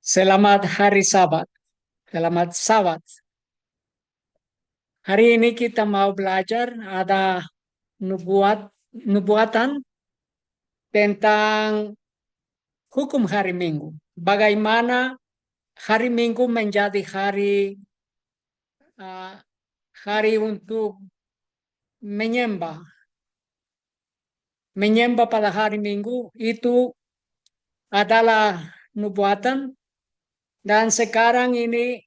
Selamat hari Sabat. Selamat Sabat. Hari ini kita mau belajar ada nubuatan tentang hukum hari Minggu. Bagaimana hari Minggu menjadi uh, hari untuk menyembah. Menyembah pada hari Minggu itu adalah nubuatan dan sekarang ini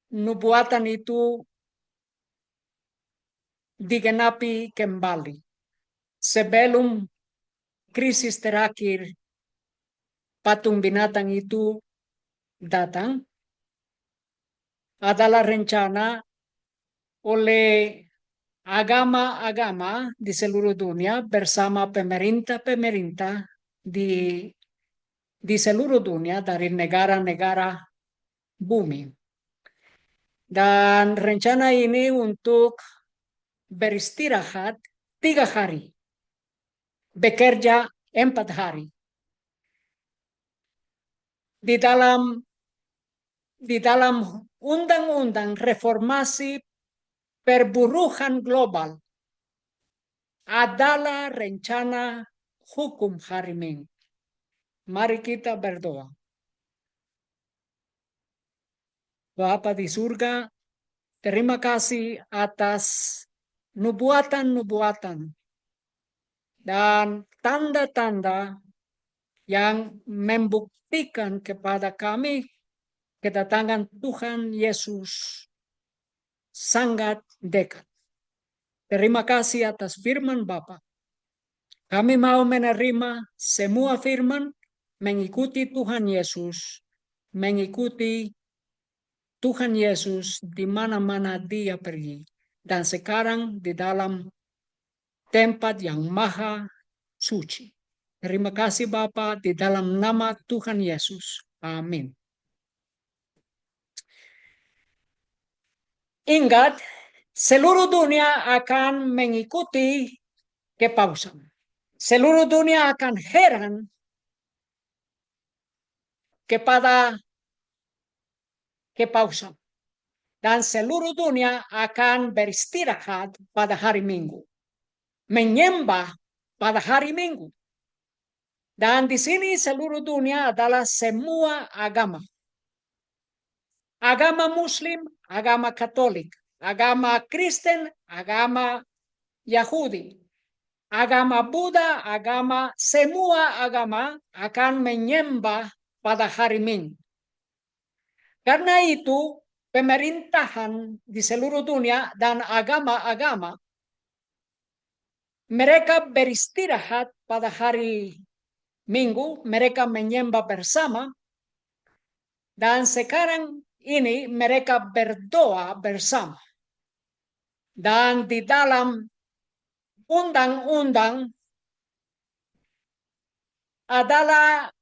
nubuatan itu digenapi kembali. Sebelum krisis terakhir patung binatang itu datang adalah rencana oleh agama-agama di seluruh dunia bersama pemerintah-pemerintah di seluruh dunia dari negara-negara bumi. Dan rencana ini untuk beristirahat 3 hari, bekerja 4 hari. Di dalam di dalam undang-undang reformasi perburuhan global adalah rencana hukum hari Minggu. Mari kita berdoa. Bapa di surga, terima kasih atas nubuatan-nubuatan dan tanda-tanda yang membuktikan kepada kami kedatangan Tuhan Yesus sangat dekat. Terima kasih atas firman Bapa. Kami mau menerima semua firman, mengikuti Tuhan Yesus, mengikuti Tuhan Yesus di mana-mana dia pergi. Dan sekarang di dalam tempat yang maha suci. Terima kasih Bapa di dalam nama Tuhan Yesus. Amin. Ingat, seluruh dunia akan mengikuti kepausan. Seluruh dunia akan heran kepada kepausan. Dan seluruh dunia akan beristirahat pada hari Minggu. Menyembah pada hari Minggu. Dan di sini seluruh dunia adalah semua agama. Agama Muslim, agama Katolik, agama Kristen, agama Yahudi, agama Buddha, semua agama akan menyembah pada hari Minggu. Karena itu, pemerintahan di seluruh dunia dan agama-agama mereka beristirahat pada hari Minggu, mereka menyembah bersama, dan sekarang ini mereka berdoa bersama. Dan di dalam undang-undang adalah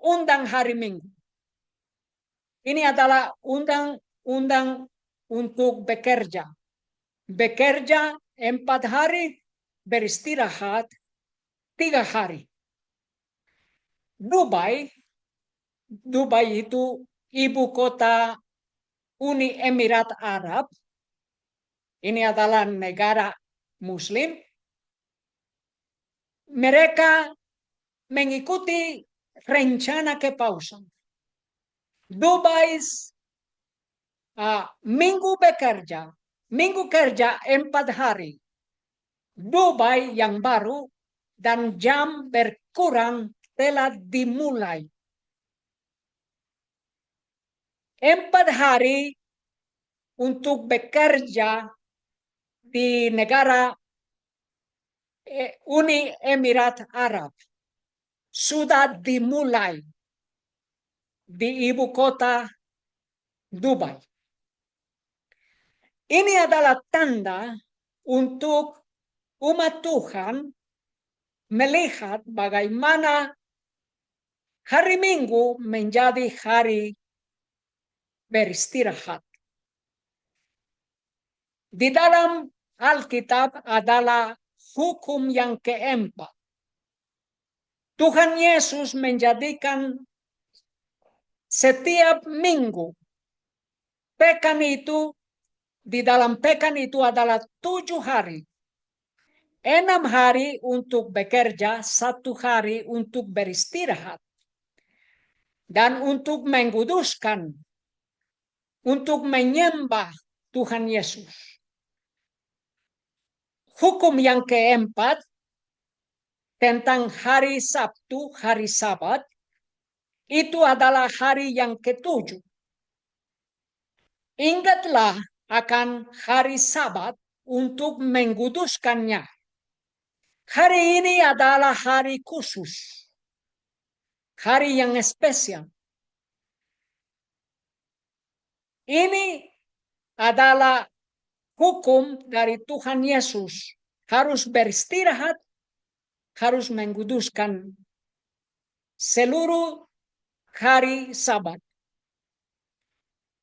undang hari Minggu. Ini adalah undang-undang untuk bekerja. Bekerja 4 hari, beristirahat 3 hari. Dubai itu ibu kota Uni Emirat Arab. Ini adalah negara Muslim. Mereka mengikuti rencana kepausan. Dubai minggu kerja 4 hari. Dubai yang baru dan jam berkurang telah dimulai. 4 hari untuk bekerja di negara Uni Emirat Arab sudah dimulai di ibu kota Dubai. Ini adalah tanda untuk umat Tuhan melihat bagaimana hari Minggu menjadi hari beristirahat. Di dalam Alkitab adalah hukum yang keempat. Tuhan Yesus menjadikan Setiap minggu, pekan itu, di dalam pekan itu adalah 7 hari. 6 hari untuk bekerja, 1 hari untuk beristirahat. Dan untuk menguduskan, untuk menyembah Tuhan Yesus. Hukum yang keempat tentang hari Sabtu, hari Sabat, itu adalah hari yang ketujuh. Ingatlah akan hari Sabat untuk menguduskannya. Hari ini adalah hari khusus, hari yang spesial. Ini adalah hukum dari Tuhan Yesus. Harus beristirahat, harus menguduskan seluruh hari Sabat.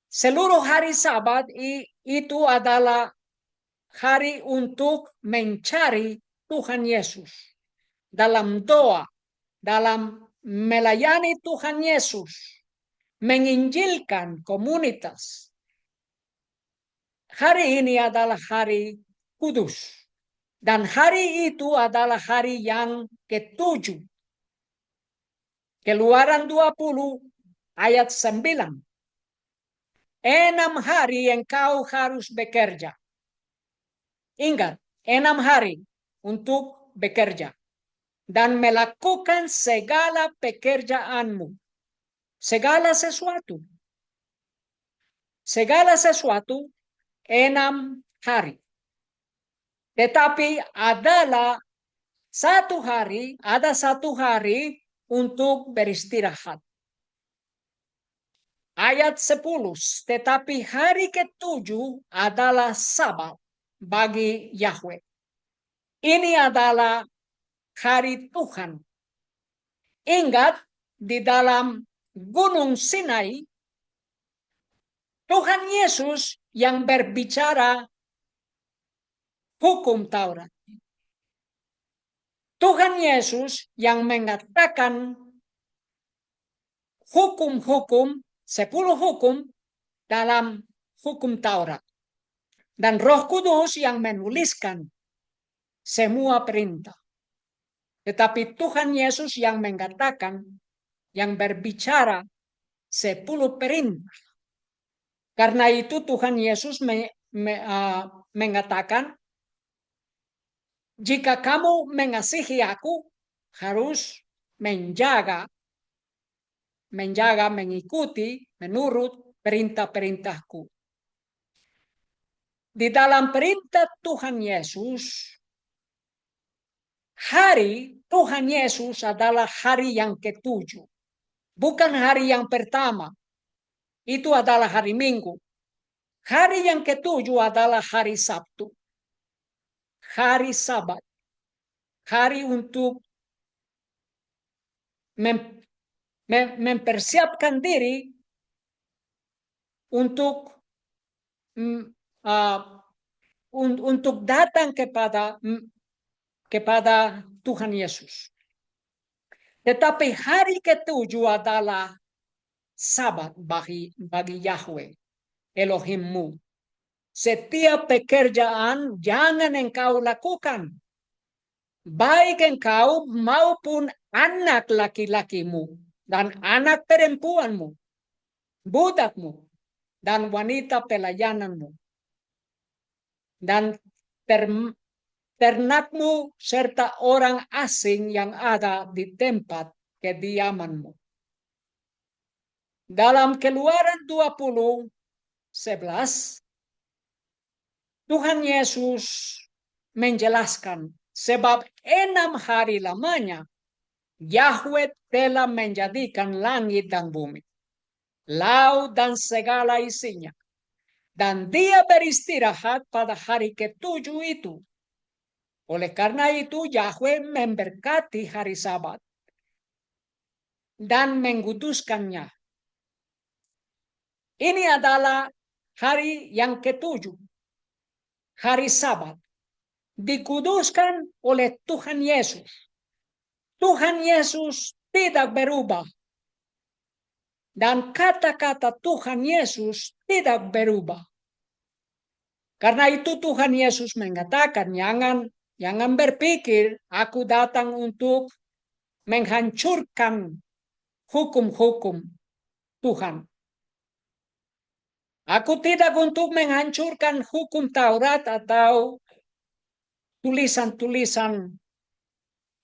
Seluruh hari Sabat itu adalah hari untuk mencari Tuhan Yesus. Dalam doa, dalam melayani Tuhan Yesus, menginjilkan komunitas. Hari ini adalah hari kudus. Dan hari itu adalah hari yang ketujuh. Keluaran 20 ayat 9. 6 hari engkau harus bekerja. Ingat, 6 hari untuk bekerja. Dan melakukan segala pekerjaanmu. Segala sesuatu. Segala sesuatu 6 hari. Tetapi ada satu hari untuk beristirahat. Ayat 10, tetapi hari ketujuh adalah Sabat bagi Yahweh. Ini adalah hari Tuhan. Ingat, di dalam Gunung Sinai, Tuhan Yesus yang berbicara hukum Taurat. Tuhan Yesus yang mengatakan hukum-hukum, 10 hukum dalam hukum Taurat. Dan Roh Kudus yang menuliskan semua perintah. Tetapi Tuhan Yesus yang mengatakan, yang berbicara 10 perintah. Karena itu Tuhan Yesus mengatakan, jika kamu mengasihi aku, harus menjaga, mengikuti, menurut perintah-perintahku. Di dalam perintah Tuhan Yesus, hari Tuhan Yesus adalah hari yang ketujuh. Bukan hari yang pertama. Itu adalah hari Minggu. Hari yang ketujuh adalah hari Sabtu. Hari Sabat. Hari untuk mempersiapkan diri untuk datang kepada Tuhan Yesus. Tetapi hari ketujuh adalah Sabat bagi Yahweh, Elohimmu. Setiap pekerjaan jangan engkau lakukan. Baik engkau maupun anak laki-lakimu dan anak perempuanmu, budakmu, dan wanita pelayananmu. Dan ternakmu serta orang asing yang ada di tempat kediamanmu. Dalam Keluaran 20:11, Tuhan Yesus menjelaskan, sebab 6 hari lamanya Yahweh telah menjadikan langit dan bumi, laut dan segala isinya. Dan dia beristirahat pada hari ketujuh itu. Oleh karena itu Yahweh memberkati hari Sabat dan menguduskannya. Ini adalah hari yang ketujuh. Hari Sabat. Dikuduskan oleh Tuhan Yesus. Tuhan Yesus tidak berubah. Dan kata-kata Tuhan Yesus tidak berubah. Karena itu Tuhan Yesus mengatakan, jangan berpikir aku datang untuk menghancurkan hukum-hukum Tuhan. Aku tidak untuk menghancurkan hukum Taurat atau tulisan-tulisan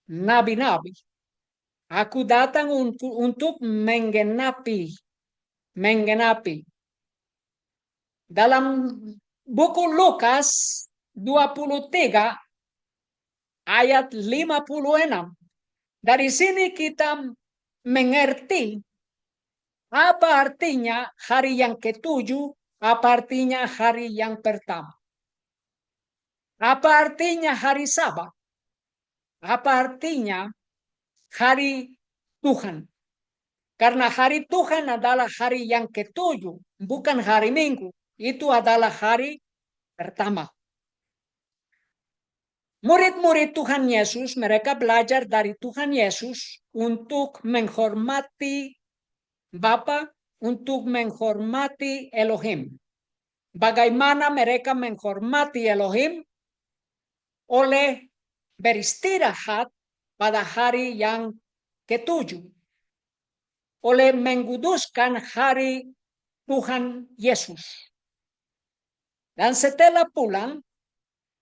nabi-nabi. Aku datang untuk menggenapi. Dalam buku Lukas 23 ayat 56. Dari sini kita mengerti apa artinya hari yang ketujuh, apa artinya hari yang pertama. Apa artinya hari Sabat? Apa artinya hari Tuhan? Karena hari Tuhan adalah hari yang ketujuh, bukan hari Minggu. Itu adalah hari pertama. Murid-murid Tuhan Yesus, mereka belajar dari Tuhan Yesus untuk menghormati Bapa, untuk menghormati Elohim. Bagaimana mereka menghormati Elohim? Oleh beristirahat pada hari yang ketujuh. Oleh menguduskan hari Tuhan Yesus. Dan setelah pulang,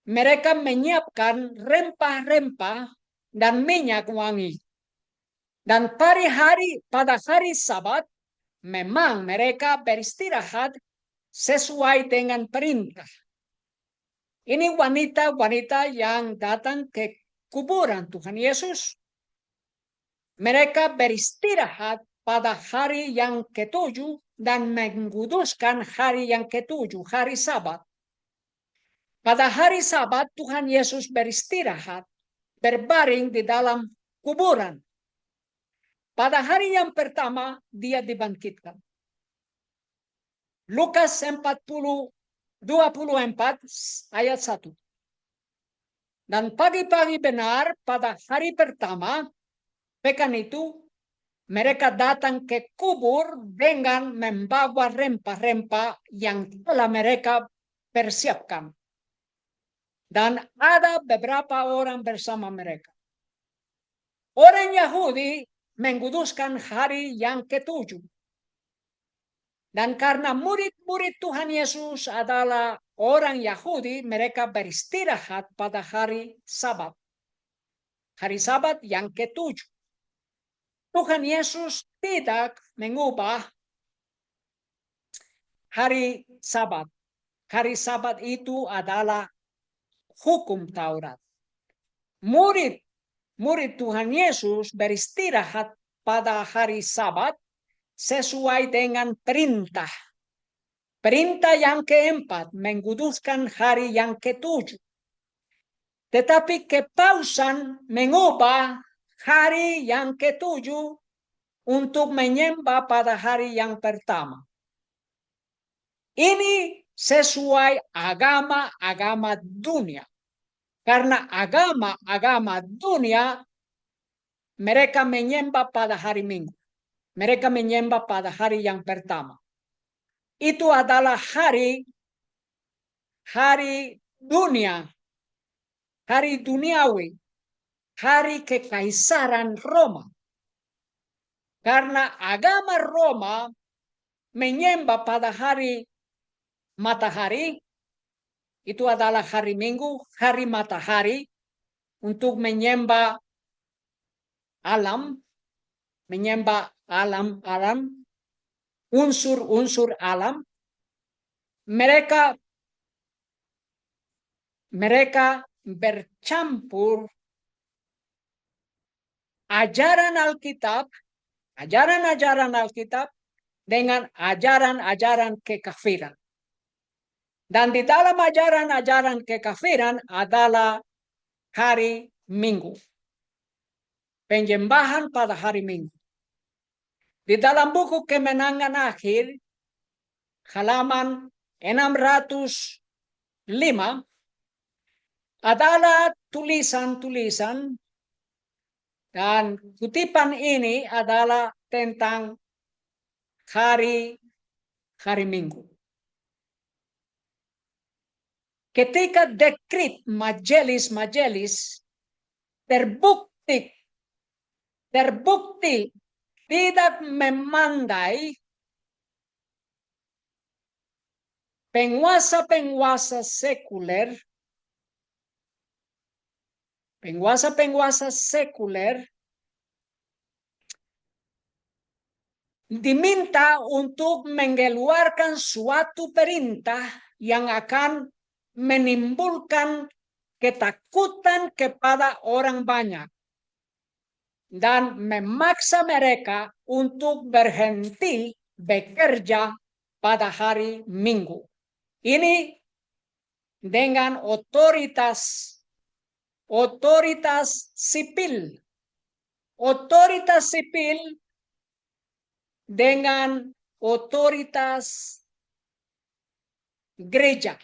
mereka menyiapkan rempah-rempah dan minyak wangi. Dan pada hari Sabat, memang mereka beristirahat sesuai dengan perintah. Ini wanita-wanita yang datang ke kuburan Tuhan Yesus. Mereka beristirahat pada hari yang ketujuh dan menguduskan hari yang ketujuh, hari Sabat. Pada hari Sabat Tuhan Yesus beristirahat, berbaring di dalam kuburan. Pada hari yang pertama dia dibangkitkan. Lukas 24 ayat 1. Dan pagi-pagi benar pada hari pertama pekan itu mereka datang ke kubur dengan membawa rempah-rempah yang telah mereka persiapkan. Dan ada beberapa orang bersama mereka. Orang Yahudi menguduskan hari yang ketujuh. Dan karena murid-murid Tuhan Yesus adalah orang Yahudi, mereka beristirahat pada hari Sabat. Hari Sabat yang ketujuh. Tuhan Yesus tidak mengubah hari Sabat. Hari Sabat itu adalah hukum Taurat. Murid Tuhan Yesus beristirahat pada hari Sabat sesuai dengan perintah. Perintah yang keempat, menguduskan hari yang ketujuh. Tetapi kepausan mengubah hari yang ketujuh untuk menyembah pada hari yang pertama. Ini sesuai agama-agama dunia. Karena agama-agama dunia mereka menyembah pada hari Minggu. Mereka menyembah pada hari yang pertama. Itu adalah hari dunia, hari duniawi, hari kekaisaran Roma. Karena agama Roma menyembah pada hari matahari, itu adalah hari Minggu, hari matahari, untuk menyembah alam, unsur-unsur alam. Mereka bercampur ajaran Alkitab dengan ajaran-ajaran kekafiran. Dan di dalam ajaran-ajaran kekafiran adalah hari Minggu. Penyembahan pada hari Minggu. Di dalam buku Kemenangan Akhir, halaman 605, adalah tulisan-tulisan, dan kutipan ini adalah tentang hari Minggu. Ketika dekrit majelis terbukti tidak memandai penguasa-penguasa sekuler diminta untuk mengeluarkan suatu perintah yang akan menimbulkan ketakutan kepada orang banyak dan memaksa mereka untuk berhenti bekerja pada hari Minggu. Ini dengan otoritas sipil. Otoritas sipil dengan otoritas gereja.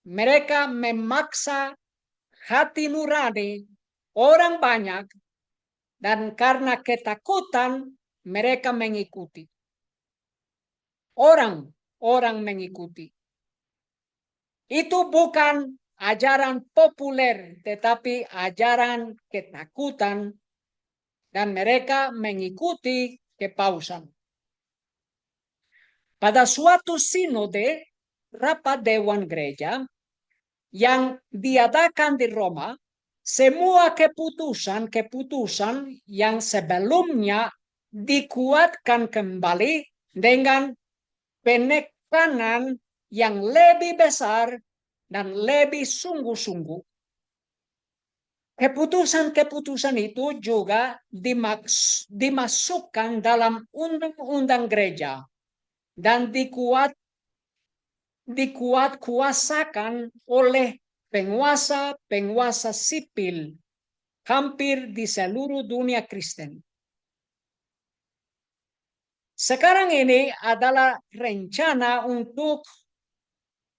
Mereka memaksa hati nurani orang banyak dan karena ketakutan mereka mengikuti. Orang mengikuti. Itu bukan ajaran populer, tetapi ajaran ketakutan dan mereka mengikuti kepausan. Pada suatu sinode, rapat Dewan Gereja yang diadakan di Roma, semua keputusan yang sebelumnya dikuatkan kembali dengan penekanan yang lebih besar dan lebih sungguh-sungguh. Keputusan-keputusan itu juga dimasukkan dalam undang-undang gereja dan dikuatkuasakan oleh penguasa-penguasa sipil hampir di seluruh dunia Kristen. Sekarang ini adalah rencana untuk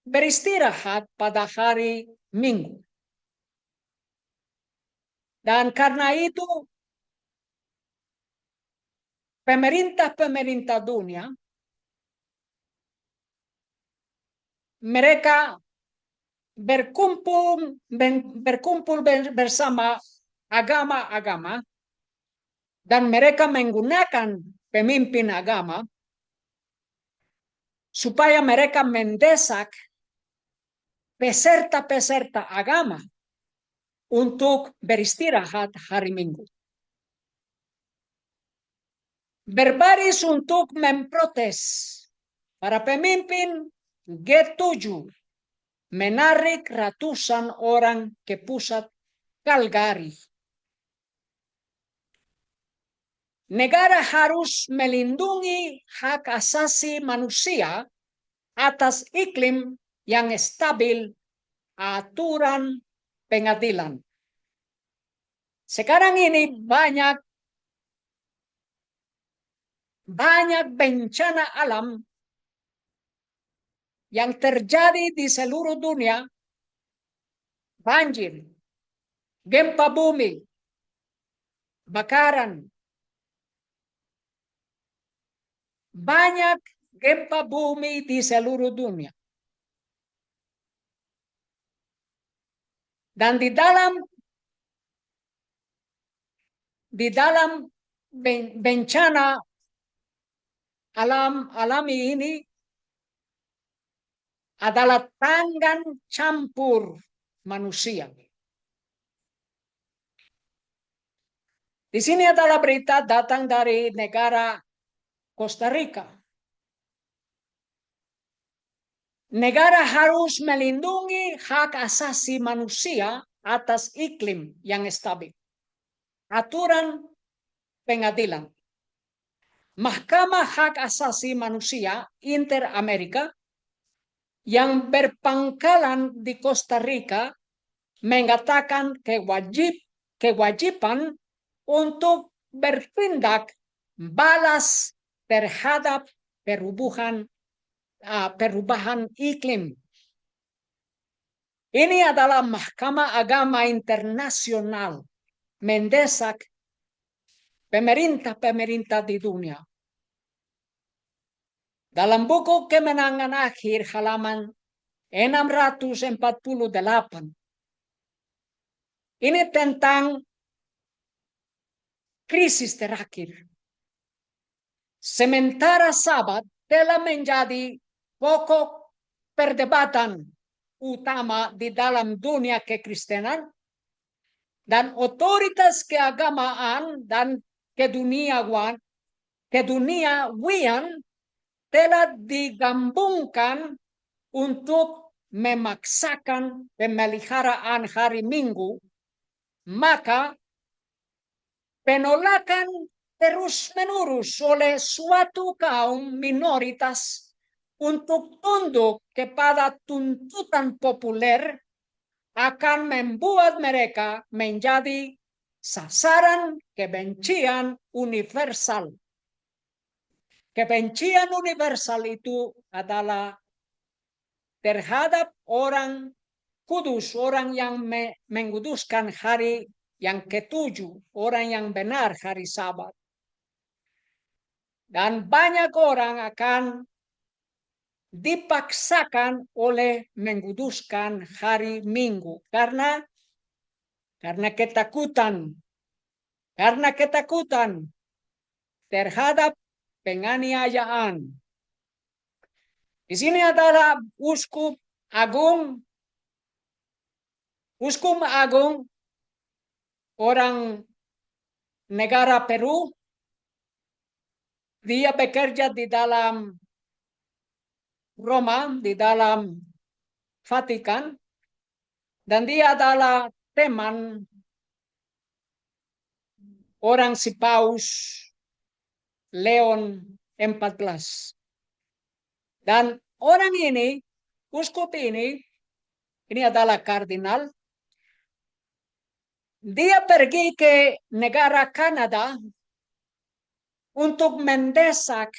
beristirahat pada hari Minggu. Dan karena itu pemerintah dunia mereka berkumpul bersama agama-agama dan mereka menggunakan pemimpin agama supaya mereka mendesak peserta-peserta agama untuk beristirahat hari Minggu. Berbaris untuk memprotes para pemimpin G7 menarik ratusan orang ke pusat Calgary. Negara harus melindungi hak asasi manusia atas iklim yang stabil, aturan pengadilan. Sekarang ini banyak bencana alam yang terjadi di seluruh dunia, banjir, gempa bumi, bakaran. Banyak gempa bumi di seluruh dunia. Dan di dalam bencana alami ini adalah tangan campur manusia. Di sini adalah berita datang dari negara Costa Rica. Negara harus melindungi hak asasi manusia atas iklim yang stabil. Aturan pengadilan. Mahkamah Hak Asasi Manusia Inter-Amerika yang berpangkalan di Costa Rica mengatakan kewajiban untuk bertindak balas terhadap perubahan iklim. Ini adalah Mahkamah Agama Internasional mendesak pemerintah di dunia Dalam buku Kemenangan Akhir halaman 648. Ini tentang krisis terakhir. Sementara Sabat telah menjadi pokok perdebatan utama di dalam dunia kekristenan, dan otoritas keagamaan dan keduniawian telah digabungkan untuk memaksakan pemeliharaan hari Minggu, maka penolakan terus-menerus oleh suatu kaum minoritas untuk tunduk kepada tuntutan populer akan membuat mereka menjadi sasaran kebencian universal. Kebencian universal itu adalah terhadap orang kudus, orang yang menguduskan hari yang ketujuh, orang yang benar hari Sabat. Dan banyak orang akan dipaksakan oleh menguduskan hari Minggu karena ketakutan terhadap penganiayaan. Di sini adalah uskup agung orang negara Peru. Dia bekerja di dalam Roma, di dalam Vatikan, dan dia adalah teman orang si Paus Leon 14. Dan orang ini, uskup ini adalah kardinal. Dia pergi ke negara Kanada untuk mendesak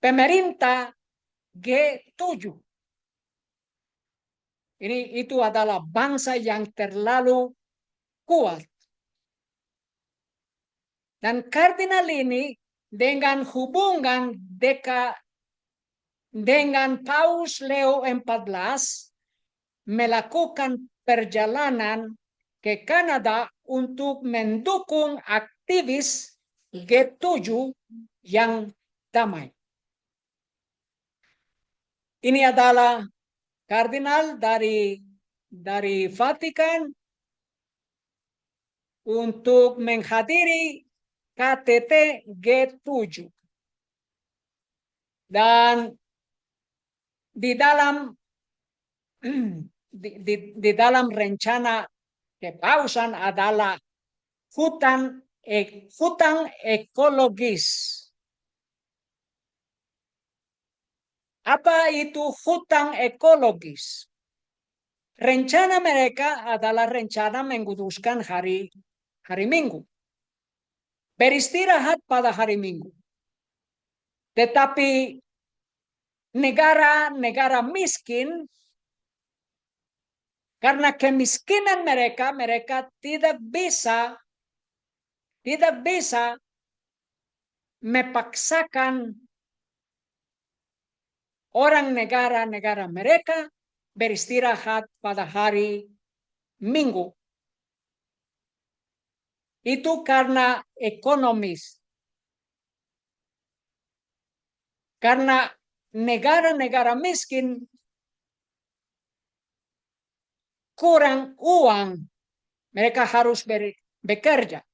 pemerintah G7. Itu adalah bangsa yang terlalu kuat. Dan kardinal ini dengan hubungan dekat dengan Paus Leo 14 melakukan perjalanan ke Kanada untuk mendukung aktivis G7 yang damai. Ini adalah kardinal dari Vatikan untuk menghadiri KTT G7. Dan di dalam rencana kepausan adalah hutan ekologis. Apa itu hutan ekologis? Rencana mereka adalah rencana menguduskan hari Minggu. Beristirahat pada hari Minggu. Tetapi negara miskin, karena kemiskinan mereka tidak bisa memaksakan orang negara mereka beristirahat pada hari Minggu. Itu karena ekonomis. Karena negara miskin kurang uang, mereka harus bekerja.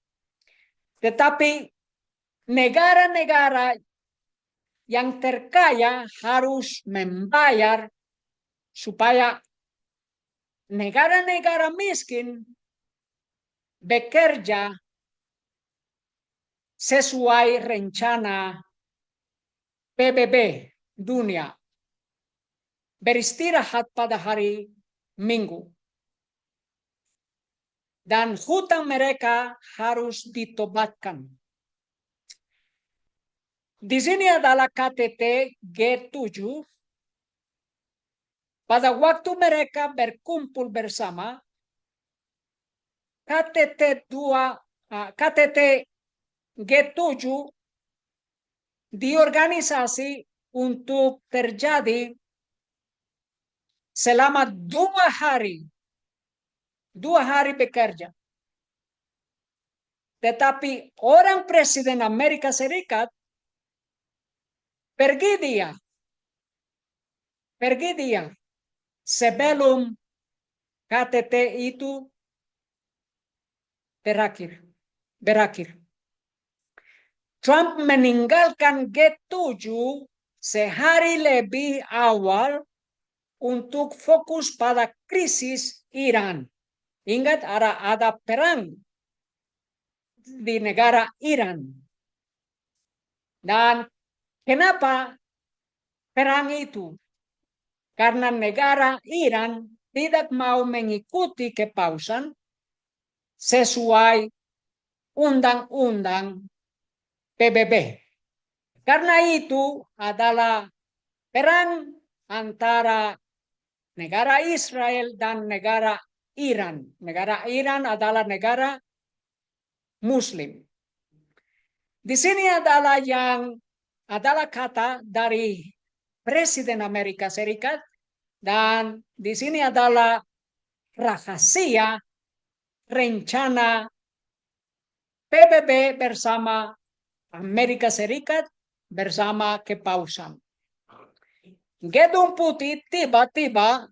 Tetapi negara-negara yang terkaya harus membayar supaya negara-negara miskin bekerja sesuai rencana PBB dunia. Beristirahat pada hari Minggu. Dan hutang mereka harus ditobatkan. Di sini adalah KTT G7. Pada waktu mereka berkumpul bersama, KTT G7 diorganisasi untuk terjadi selama 2 hari. 2 hari bekerja. Tetapi orang Presiden Amerika Serikat pergi dia sebelum KTT itu berakhir. Trump meninggalkan G7 sehari lebih awal untuk fokus pada krisis Iran. Ingat, ada perang di negara Iran. Dan kenapa perang itu? Karena negara Iran tidak mau mengikuti kepausan sesuai undang-undang PBB. Karena itu adalah perang antara negara Israel dan negara Iran. Negara Iran adalah negara Muslim. Di sini adalah kata dari Presiden Amerika Serikat, dan di sini adalah rahasia rencana PBB bersama Amerika Serikat bersama kepausan. Gedung Putih tiba-tiba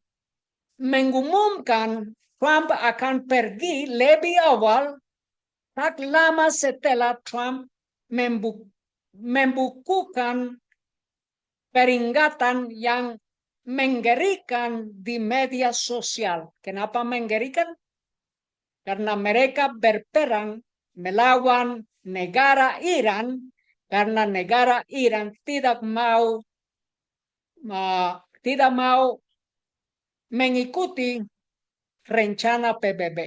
mengumumkan Trump akan pergi lebih awal, tak lama setelah Trump membukukan peringatan yang mengerikan di media sosial. Kenapa mengerikan? Karena mereka berperang melawan negara Iran, karena negara Iran tidak mau mengikuti rencana PBB.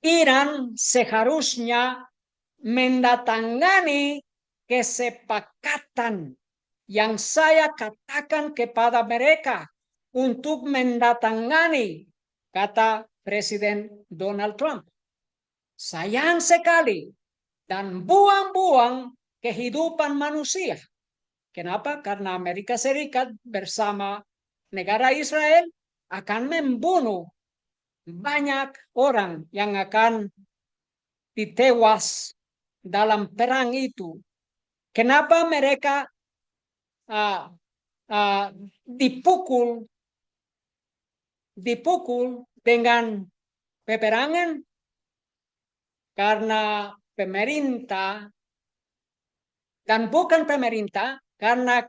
Iran seharusnya mendatangani kesepakatan yang saya katakan kepada mereka untuk mendatangani, kata Presiden Donald Trump. Sayang sekali dan buang-buang kehidupan manusia. Kenapa? Karena Amerika Serikat bersama negara Israel akan membunuh banyak orang yang akan ditewas dalam perang itu. Kenapa mereka dipukul dengan peperangan? Karena pemerintah, dan bukan pemerintah, karena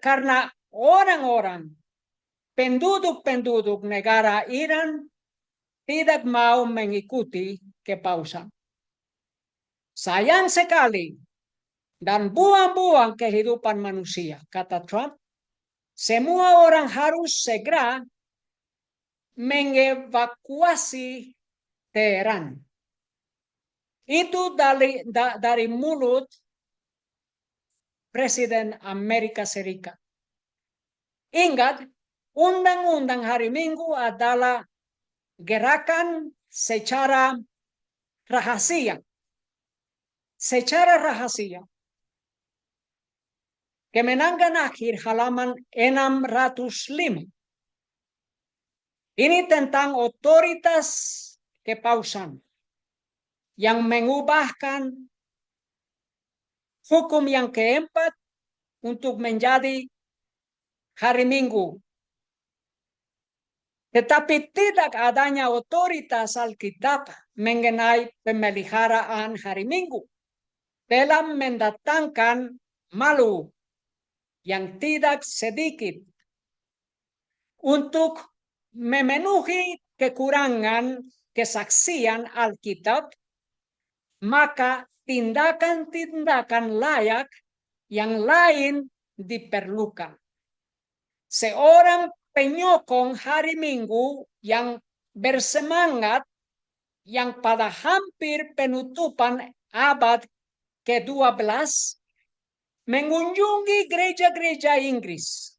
karena orang-orang penduduk negara Iran tidak mau mengikuti kepausan. Sayang sekali dan buang-buang kehidupan manusia, kata Trump. Semua orang harus segera mengevakuasi Teheran. Itu dari mulut Presiden Amerika Serikat. Ingat, undang-undang hari Minggu adalah gerakan secara rahasia. Kemenangan akhir halaman 605. Ini tentang otoritas kepausan yang mengubahkan hukum yang keempat untuk menjadi hari Minggu. Tetapi tidak adanya otoritas Alkitab mengenai pemeliharaan hari Minggu telah mendatangkan malu yang tidak sedikit. Untuk memenuhi kekurangan kesaksian Alkitab, maka tindakan-tindakan layak yang lain diperlukan. Seorang penyokong hari Minggu yang bersemangat, yang pada hampir penutupan abad ke-12 mengunjungi gereja-gereja Inggris,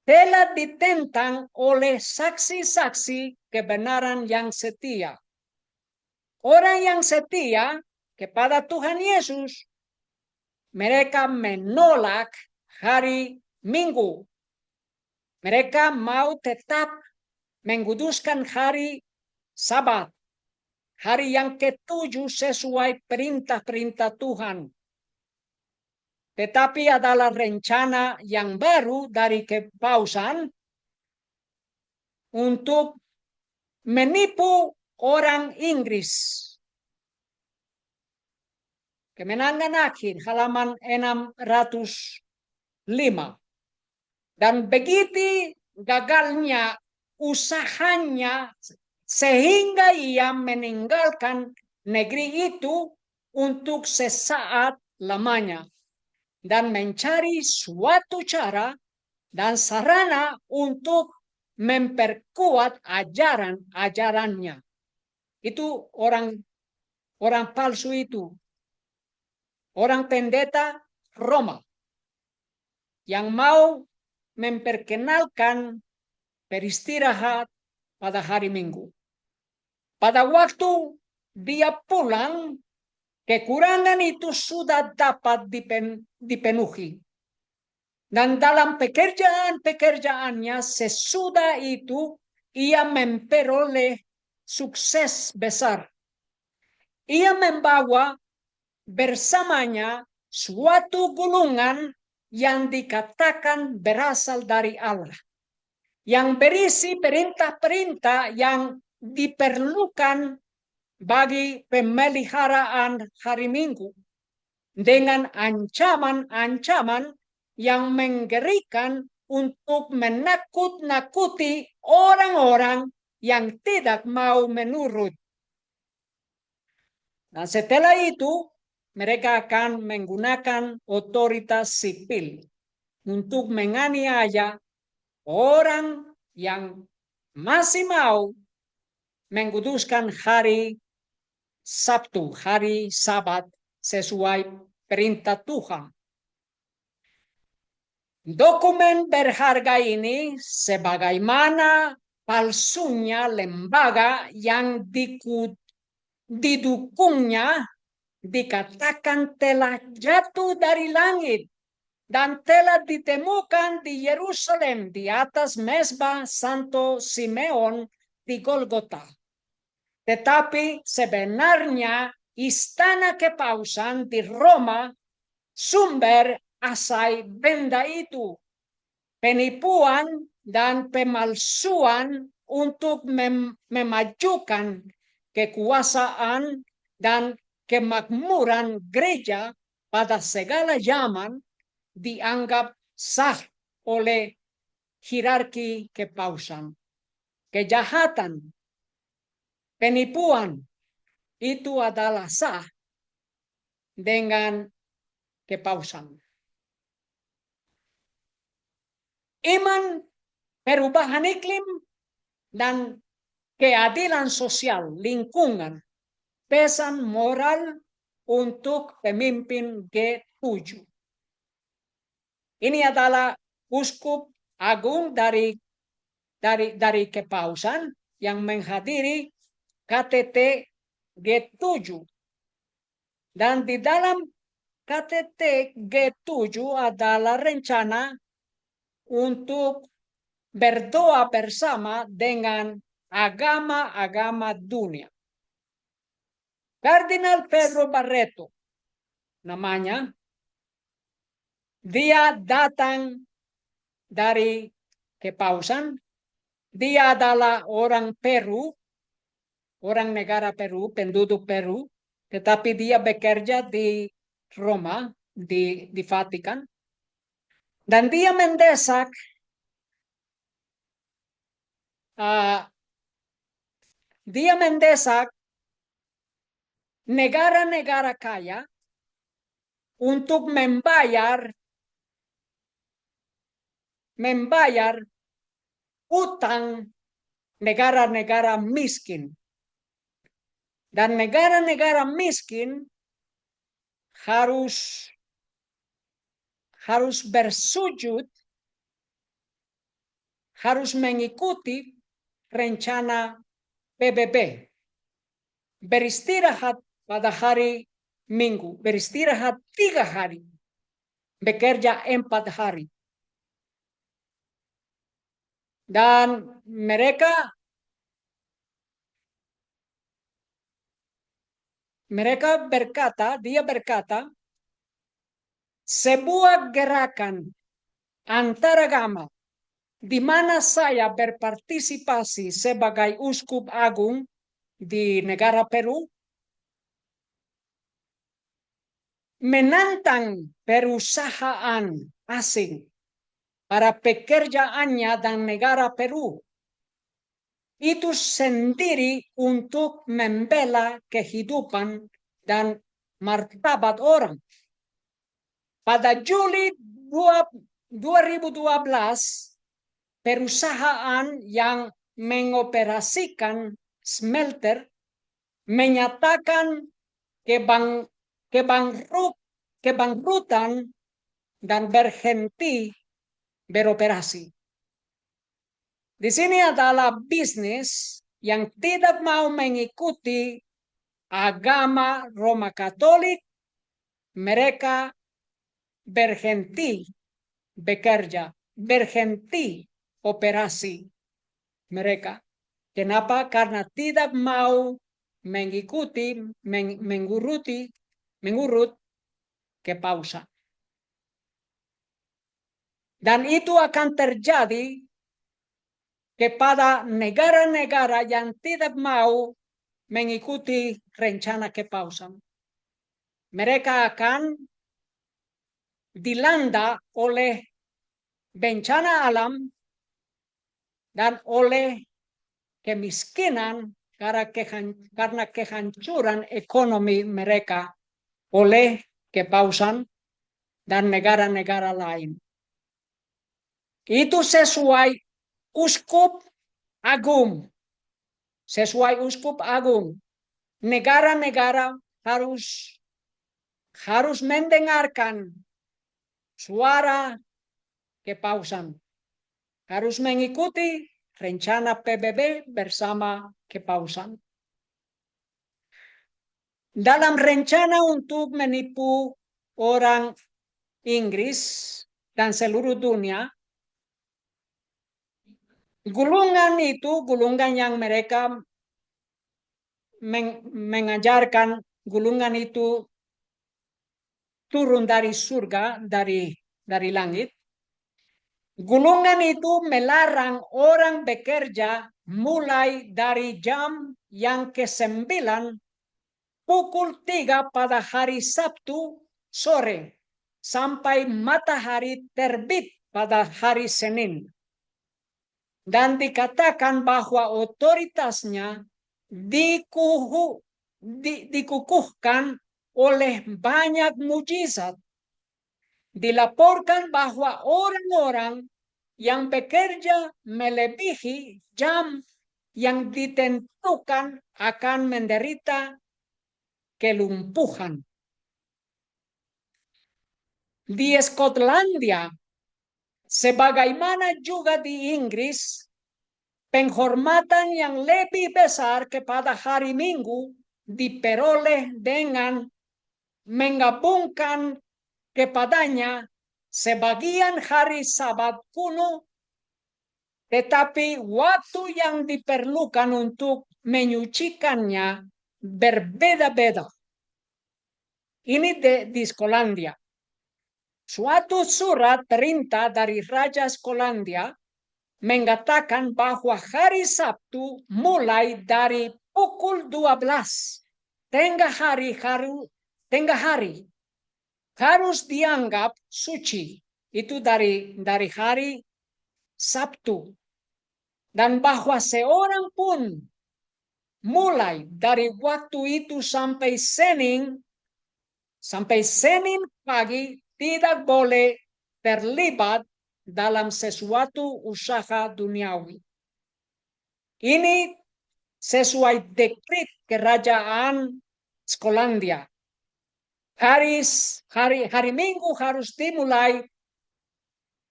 telah ditentang oleh saksi-saksi kebenaran yang setia. Orang yang setia kepada Tuhan Yesus, mereka menolak hari Minggu. Mereka mau tetap menguduskan hari Sabat, hari yang ketujuh sesuai perintah-perintah Tuhan. Tetapi adalah rencana yang baru dari kepausan untuk menipu orang Inggris. Kemenangan akhir halaman 605. Dan begitu gagalnya usahanya sehingga ia meninggalkan negeri itu untuk sesaat lamanya dan mencari suatu cara dan sarana untuk memperkuat ajarannya. Itu orang palsu itu. Orang pendeta Roma yang mau memperkenalkan beristirahat pada hari Minggu. Pada waktu dia pulang, kekurangan itu sudah dapat dipenuhi. Dan dalam pekerjaannya sesudah itu, ia memperoleh sukses besar. Ia membawa bersamanya suatu golongan yang dikatakan berasal dari Allah, yang berisi perintah-perintah yang diperlukan bagi pemeliharaan hari Minggu, dengan ancaman-ancaman yang mengerikan untuk menakut-nakuti orang-orang yang tidak mau menurut. Nah, setelah itu, mereka akan menggunakan otoritas sipil untuk menganiaya orang yang masih mau menguduskan hari Sabtu, hari Sabat sesuai perintah Tuhan. Dokumen berharga ini sebagaimana palsunya lembaga yang didukungnya dikatakan telah jatuh dari langit dan telah ditemukan di Yerusalem di atas mezbah Santo Simeon di Golgota. Tetapi sebenarnya istana kepausan di Roma sumber asal benda itu. Penipuan dan pemalsuan untuk memajukan kekuasaan dan kemakmuran gereja pada segala zaman dianggap sah oleh hierarki kepausan. Kejahatan, penipuan itu adalah sah dengan kepausan. Iman, perubahan iklim, dan keadilan sosial lingkungan, pesan moral untuk pemimpin G7. Ini adalah uskup agung dari kepausan yang menghadiri KTT G7. Dan di dalam KTT G7 adalah rencana untuk berdoa bersama dengan agama-agama dunia. Kardinal Pedro Barreto namanya, dia datang dari kepausan, dia adalah orang Peru, orang negara Peru, penduduk Peru, tetapi dia bekerja di Roma, di Vatikan, dan dia mendesak negara-negara kaya untuk membayar utang negara-negara miskin. Dan negara-negara miskin harus bersujud, harus mengikuti rencana PBB. Beristirahat pada hari minggu, beristirahat 3 hari, bekerja 4 hari. Dan dia berkata, sebuah gerakan antaragama di mana saya berpartisipasi sebagai uskup agung di negara Peru, menantang perusahaan asing para pekerjaannya dan negara Peru itu sendiri untuk membela kehidupan dan martabat orang. Pada Juli 2012, perusahaan yang mengoperasikan smelter menyatakan kebangkrutan dan berhenti beroperasi. Di sini adalah bisnis yang tidak mau mengikuti agama Roma Katolik, mereka berhenti bekerja, berhenti operasi mereka. Kenapa? Karena tidak mau mengurut kepausan. Dan itu akan terjadi kepada negara-negara yang tidak mau mengikuti rencana kepausan. Mereka akan dilanda oleh bencana alam dan oleh kemiskinan karena kehancuran ekonomi mereka oleh kepausan dan negara-negara lain. Itu sesuai uskup agung. Sesuai uskup agung. Negara-negara harus mendengarkan suara kepausan. Harus mengikuti rencana PBB bersama kepausan. Dalam rencana untuk menipu orang Inggris dan seluruh dunia, gulungan yang mereka mengajarkan, gulungan itu turun dari surga, dari langit. Gulungan itu melarang orang bekerja mulai dari jam yang ke-9 pukul 3 pada hari Sabtu sore sampai matahari terbit pada hari Senin. Dan dikatakan bahwa otoritasnya dikukuhkan oleh banyak mujizat. Dilaporkan bahwa orang-orang yang bekerja melebihi jam yang ditentukan akan menderita kelumpuhan. Di Skotlandia, sebagaimana juga di Inggris, penghormatan yang lebih besar kepada hari Minggu diperoleh dengan menggabungkan kepadanya sebagian hari Sabat kuno, tetapi waktu yang diperlukan untuk menyucikannya berbeda-beda. Ini di Skotlandia. Suatu surat perintah dari Raja Skotlandia mengatakan bahwa hari Sabtu mulai dari pukul 12 tengah hari harus dianggap suci. Itu dari hari Sabtu. Dan bahwa seorang pun mulai dari waktu itu sampai Senin pagi tidak boleh terlibat dalam sesuatu usaha duniawi. Ini sesuai dekret kerajaan Skotlandia. Hari Minggu harus dimulai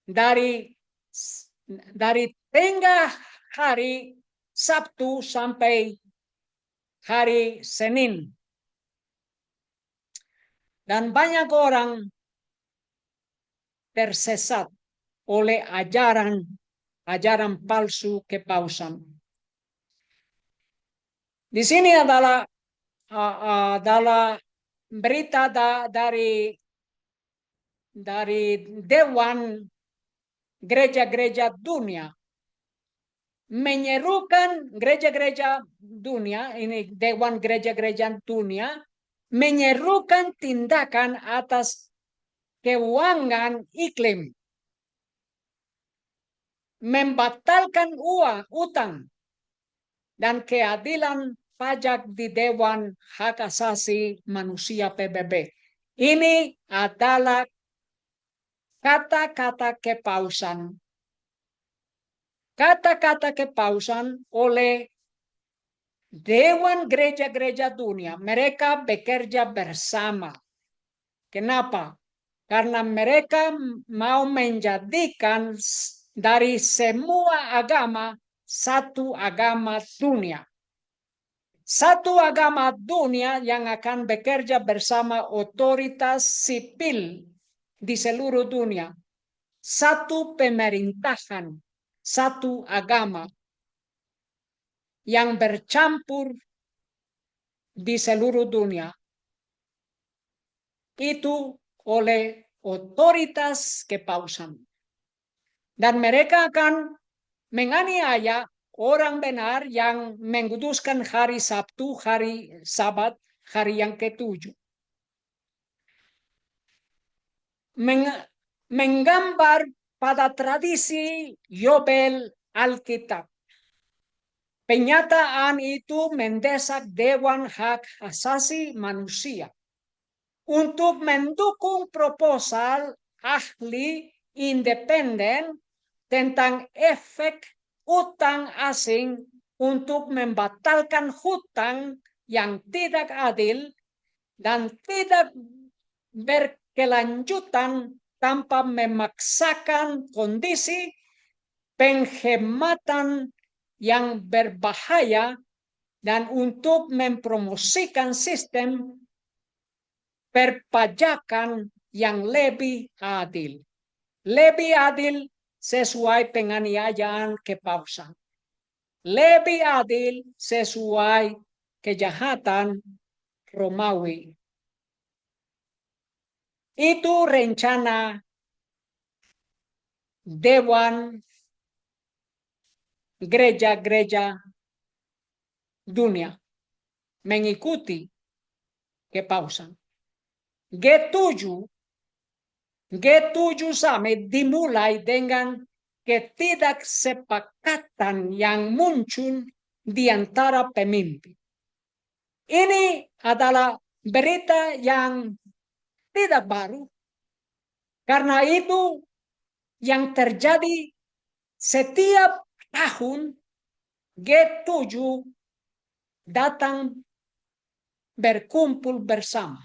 dari tengah hari Sabtu sampai hari Senin. Dan banyak orang tersesat oleh ajaran palsu kepausan. Di sini adalah berita dari Dewan Gereja-gereja dunia, menyerukan gereja-gereja dunia, ini Dewan Gereja-gereja dunia, menyerukan tindakan atas keuangan iklim, membatalkan utang, dan keadilan pajak di Dewan Hak Asasi Manusia PBB. Ini adalah kata-kata kepausan. Kata-kata kepausan oleh Dewan Gereja-gereja dunia. Mereka bekerja bersama. Kenapa? Karena mereka mau menjadikan dari semua agama satu agama dunia. Satu agama dunia yang akan bekerja bersama otoritas sipil di seluruh dunia. Satu pemerintahan, satu agama yang bercampur di seluruh dunia. Itu oleh otoritas kepausan. Dan mereka akan menganiaya orang benar yang menguduskan hari Sabtu, hari Sabat, hari yang ketujuh. Menggambar pada tradisi Yobel Alkitab. Penyataan itu mendesak Dewan Hak Asasi Manusia untuk mendukung proposal ahli independen tentang efek utang asing untuk membatalkan hutang yang tidak adil dan tidak berkelanjutan tanpa memaksakan kondisi penghematan yang berbahaya dan untuk mempromosikan sistem perpajakan yang lebih adil. Lebih adil sesuai penganiayaan kepausan. Lebih adil sesuai kejahatan Romawi. Itu rencana Dewan Gereja-gereja dunia mengikuti kepausan. G7 Summit dimulai dengan ketidaksepakatan yang muncul di antara pemimpin. Ini adalah berita yang tidak baru. Karena itu yang terjadi setiap tahun G7 datang berkumpul bersama.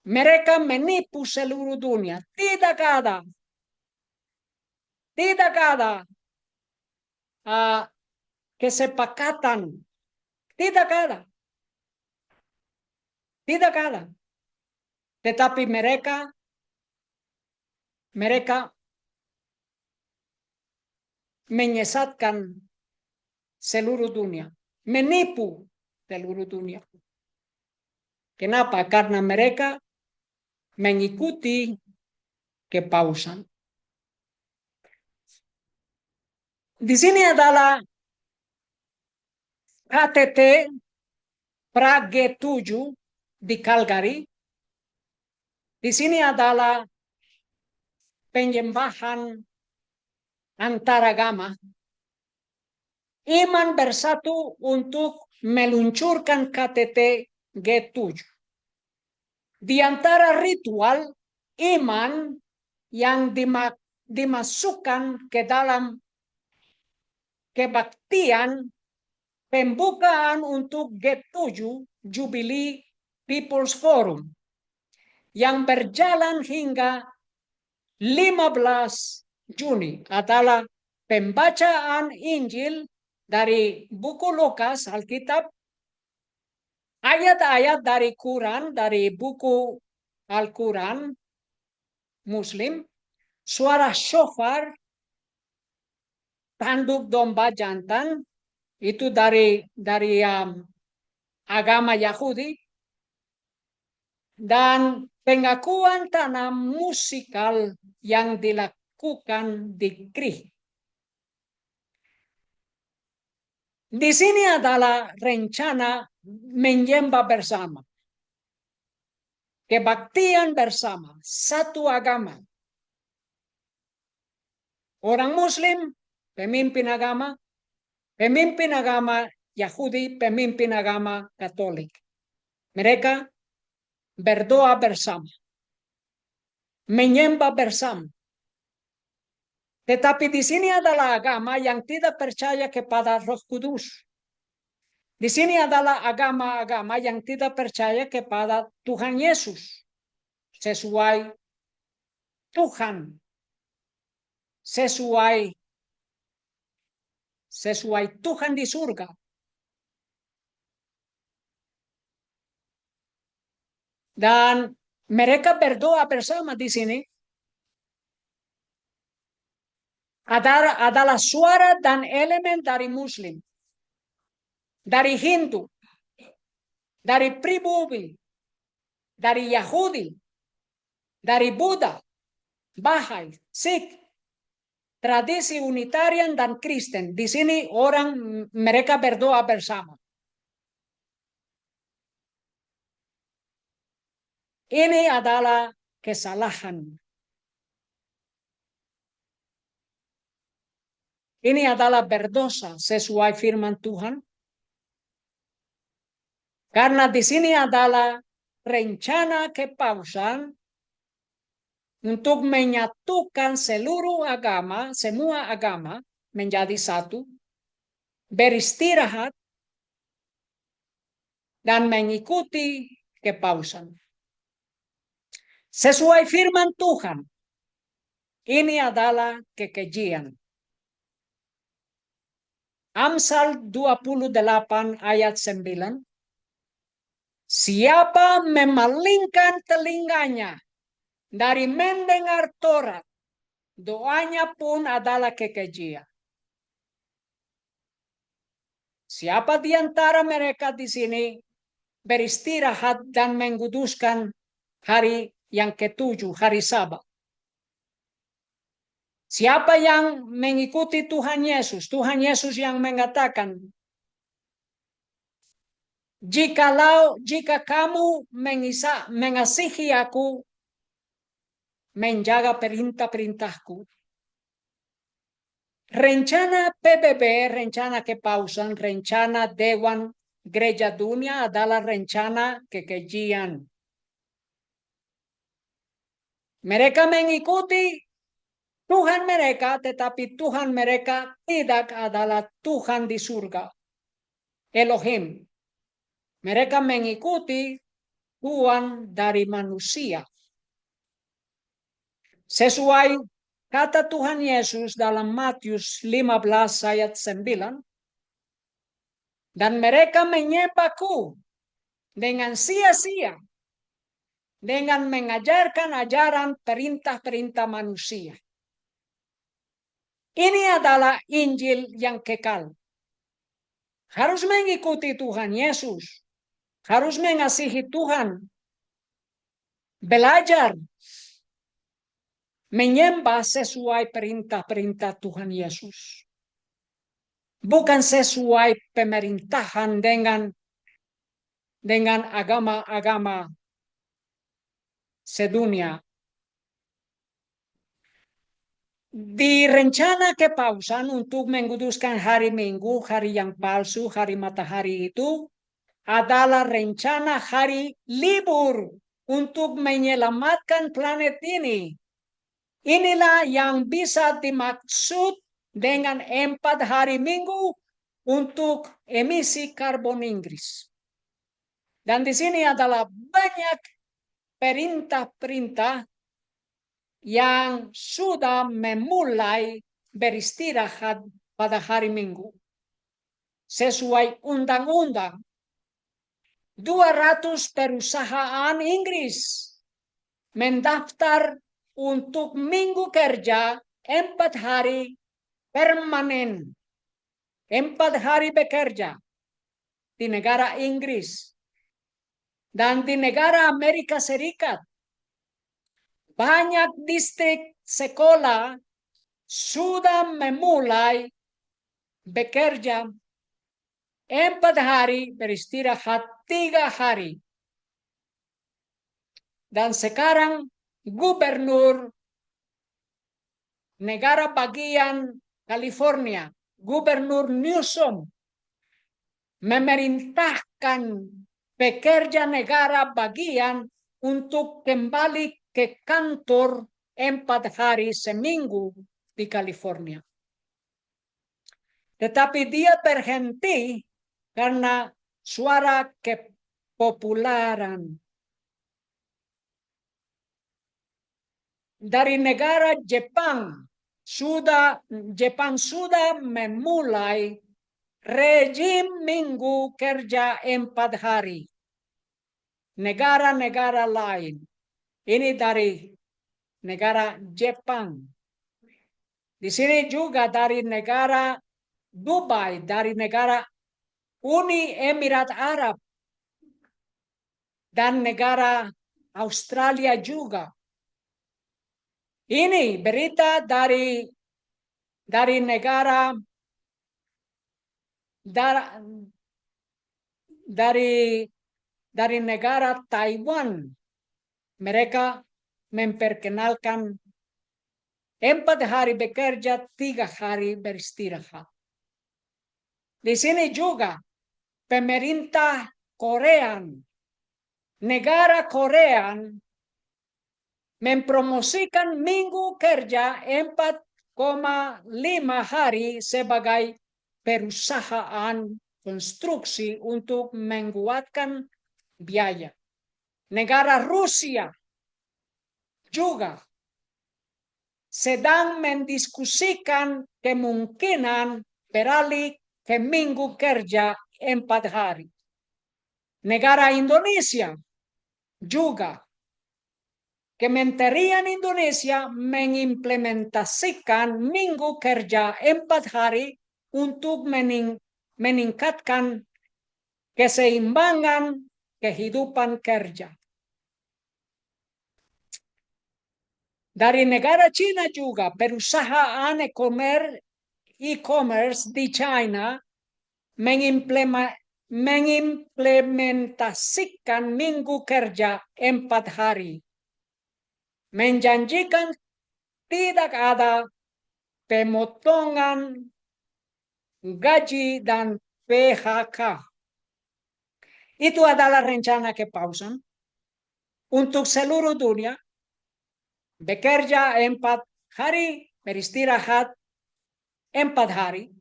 Mereka menipu seluruh dunia. Tidak ada kesepakatan. Tidak ada. Tetapi mereka menyesatkan seluruh dunia. Menipu seluruh dunia. Kenapa? Karena mereka mengikuti kepausan. Di sini adalah KTT pra G7 di Calgary. Di sini adalah penyembahan antaragama. Iman bersatu untuk meluncurkan KTT G7. Di antara ritual iman yang dimasukkan ke dalam kebaktian pembukaan untuk G7 Jubilee People's Forum yang berjalan hingga 15 Juni adalah pembacaan Injil dari buku Lukas Alkitab ayat-ayat dari Quran, dari buku Al-Quran Muslim, suara shofar, tanduk domba jantan, itu dari agama Yahudi, dan pengakuan tanam musikal yang dilakukan di Greek. Di sini adalah rencana menyembah bersama, kebaktian bersama, satu agama. Orang Muslim, pemimpin agama Yahudi, pemimpin agama Katolik. Mereka berdoa bersama, menyembah bersama. Tetapi di sini adalah agama yang tidak percaya kepada Roh Kudus. Di sini adalah agama-agama yang tidak percaya kepada Tuhan Yesus sesuai Tuhan, sesuai Tuhan di surga. Dan mereka berdoa bersama di sini adalah suara dan elemen dari Muslim, dari Hindu, dari pribumi, dari Yahudi, dari Buddha, Bahai, Sikh, tradisi Unitarian dan Kristen. Di sini mereka berdoa bersama. Ini adalah kesalahan. Ini adalah berdosa sesuai firman Tuhan. Karena di sini adalah rencana kepausan untuk menyatukan seluruh agama, semua agama menjadi satu, beristirahat, dan mengikuti kepausan. Sesuai firman Tuhan, ini adalah kekejian. Amsal 28 ayat 9. Siapa memalingkan telinganya dari mendengar Taurat, doanya pun adalah kekejian. Siapa di antara mereka di sini beristirahat dan menguduskan hari yang ketujuh, hari Sabat? Siapa yang mengikuti Tuhan Yesus? Tuhan Yesus yang mengatakan, jika kamu mengasihi aku, menjaga perintah-perintahku. Rencana PBB, rencana kepausan, rencana Dewan Gereja Dunia adalah rencana kekejian. Mereka mengikuti Tuhan mereka, tetapi Tuhan mereka tidak adalah Tuhan di surga, Elohim. Mereka mengikuti Tuhan dari manusia. Sesuai kata Tuhan Yesus dalam Matius 15 ayat 9, dan mereka menyembahku dengan sia-sia, dengan mengajarkan ajaran perintah-perintah manusia. Ini adalah Injil yang kekal. Harus mengikuti Tuhan Yesus. Harus mengasihi Tuhan. Belajar menyembah sesuai perintah-perintah Tuhan Yesus. Bukan sesuai pemerintahan dengan agama-agama sedunia. Di rencana kepausan untuk menguduskan hari Minggu, hari yang palsu, hari matahari itu adalah rencana hari libur untuk menyelamatkan planet ini. Inilah yang bisa dimaksud dengan 4 hari Minggu untuk emisi karbon Inggris. Dan di sini adalah banyak perintah-perintah yang sudah memulai beristirahat pada hari Minggu sesuai undang-undang 200 perusahaan Inggris mendaftar untuk minggu kerja 4 hari permanen. 4 hari bekerja di negara Inggris. Dan di negara Amerika Serikat, banyak distrik sekolah sudah memulai bekerja 4 hari, beristirahat 3 hari. Dan sekarang gubernur negara bagian California, Gubernur Newsom, memerintahkan pekerja negara bagian untuk kembali ke kantor 4 hari seminggu di California. Tetapi dia berhenti karena suara kepopularan. Dari negara Jepang sudah memulai rejim minggu kerja 4 hari. Negara-negara lain. Ini dari negara Jepang. Di sini juga dari negara Dubai, dari negara Uni Emirat Arab, dan negara Australia juga. Ini berita dari negara dari negara Taiwan. Mereka memperkenalkan 4 hari bekerja, 3 hari beristirahat. Di sini juga pemerintah Korea, negara Korea mempromosikan minggu kerja 4,5 hari sebagai perusahaan konstruksi untuk menguatkan biaya. Negara Rusia juga sedang mendiskusikan kemungkinan beralih ke minggu kerja 4 hari. Negara Indonesia juga. Kementerian Indonesia mengimplementasikan minggu kerja 4 hari untuk meningkatkan keseimbangan kehidupan kerja. Dari negara Cina juga, perusahaan e-commerce di China mengimplementasikan minggu kerja 4 hari. Menjanjikan tidak ada pemotongan gaji dan PHK. Itu adalah rencana kepausan untuk seluruh dunia. Bekerja 4 hari, beristirahat 4 hari.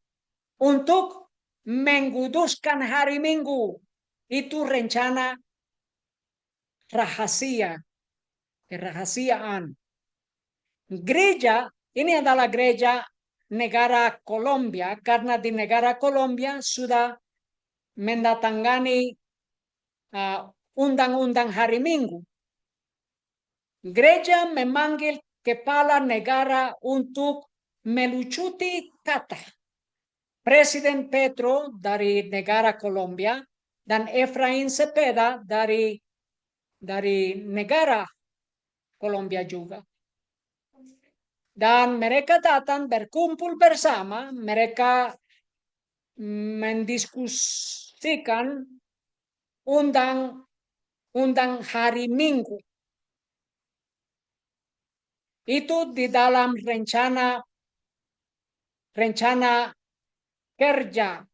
Untuk menguduskan hari Minggu. Itu rencana rahasia. Kerahasiaan. Gereja, ini adalah gereja negara Kolombia, karena di negara Kolombia sudah mendatangani undang-undang hari Minggu. Gereja memanggil kepala negara untuk melucuti kata Presiden Petro dari negara Kolombia dan Efrain Cepeda dari negara Kolombia juga. Dan mereka datang berkumpul bersama, mereka mendiskusikan undang hari Minggu. Itu di dalam rencana kerja,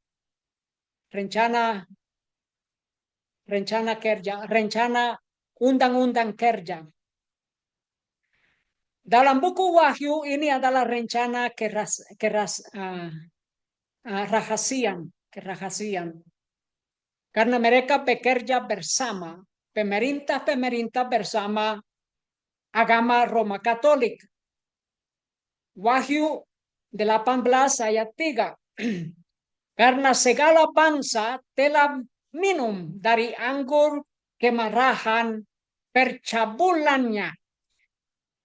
rencana undang-undang kerja. Dalam buku Wahyu ini adalah rencana kerahasiaan. Karena mereka bekerja bersama, pemerintah bersama agama Roma Katolik. Wahyu 18 ayat 3. Karena segala bangsa telah minum dari anggur kemarahan percabulannya.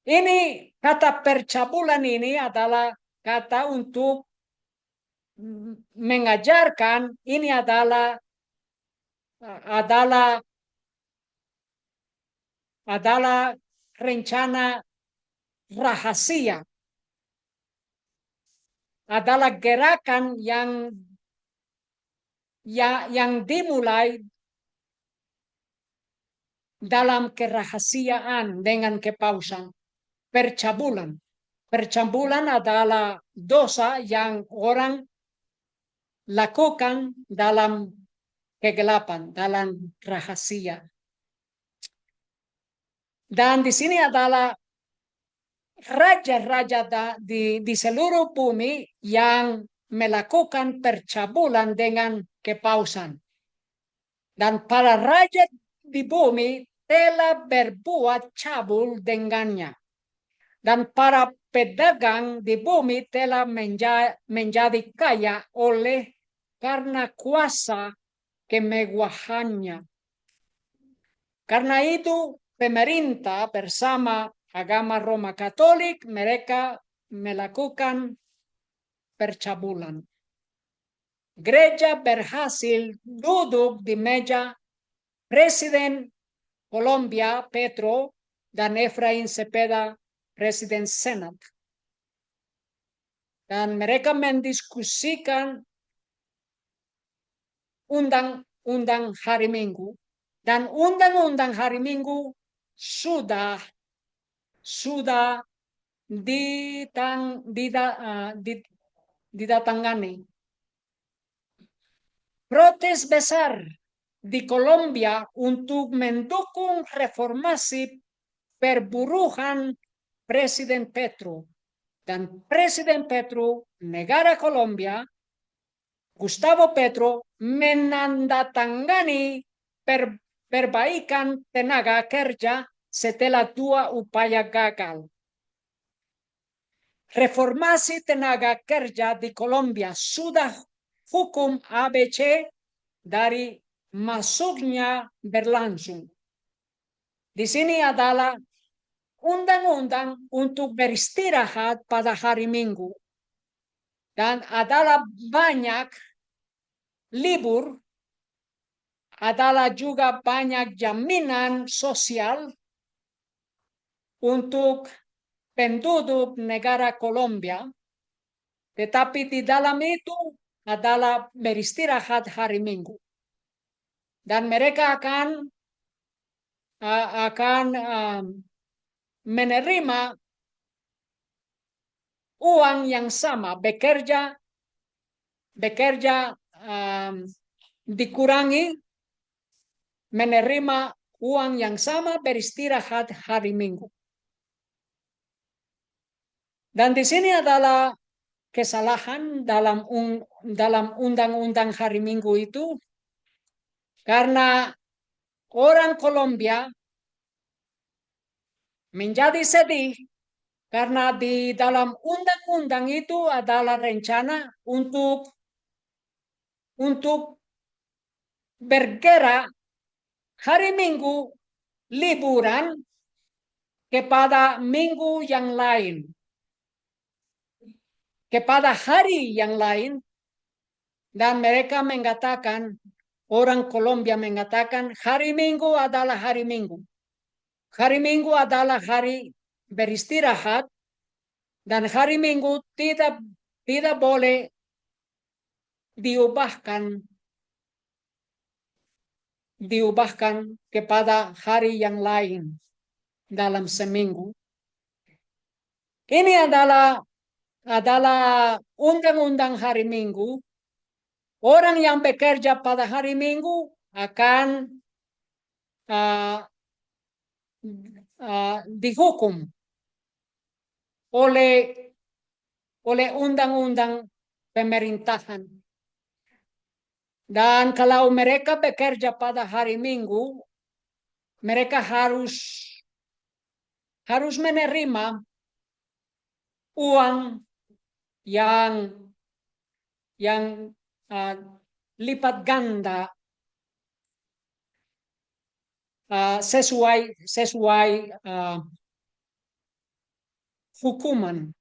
Ini kata percabulan ini adalah kata untuk mengajarkan ini adalah rencana rahasia, adalah gerakan yang dimulai dalam kerahasiaan dengan kepausan. Percabulan. Percabulan adalah dosa yang orang lakukan dalam kegelapan, dalam rahasia. Dan di sini adalah raja-raja di seluruh bumi yang melakukan percabulan dengan kepausan. Dan para raja di bumi telah berbuat cabul dengannya. Dan para pedagang di bumi telah menjadi kaya oleh karena kuasa kemewahannya. Karena itu pemerintah bersama agama Roma Katolik mereka melakukan percabulan. Gereja berhasil duduk di meja Presiden Colombia Petro dan Efraín Cepeda Presiden Senat. Dan mereka mendiskusikan undang-undang hari Minggu. Dan undang-undang hari Minggu sudah didatangani. Protes besar di Colombia untuk mendukung reformasi perburuhan Presiden Petro. Dan Presiden Petro, negara Colombia, Gustavo Petro, menandatangani perbaikan tenaga kerja setelah 2 upaya gagal. Reformasi tenaga kerja di Colombia sudah hukum ABC dari masuknya berlangsung. Di sini adalah undang-undang untuk beristirahat pada hari Minggu. Dan adalah banyak libur, adalah juga banyak jaminan sosial untuk penduduk negara Colombia. Tetapi di dalam itu adalah beristirahat hari Minggu. Dan mereka akan menerima uang yang sama, bekerja dikurangi, menerima uang yang sama, beristirahat hari Minggu. Dan di sini adalah kesalahan dalam undang-undang hari Minggu itu, karena orang Colombia menjadi sedih karena di dalam undang-undang itu adalah rencana untuk bergerak hari Minggu liburan kepada minggu yang lain, kepada hari yang lain. Dan mereka mengatakan, orang Colombia mengatakan, hari Minggu adalah hari Minggu. Hari Minggu adalah hari beristirahat, dan hari Minggu tidak boleh diubahkan kepada hari yang lain dalam seminggu. Ini adalah undang-undang hari Minggu. Orang yang bekerja pada hari Minggu akan dihukum oleh undang-undang pemerintahan. Dan kalau mereka bekerja pada hari Minggu, mereka harus menerima uang yang lipat ganda sesuai hukuman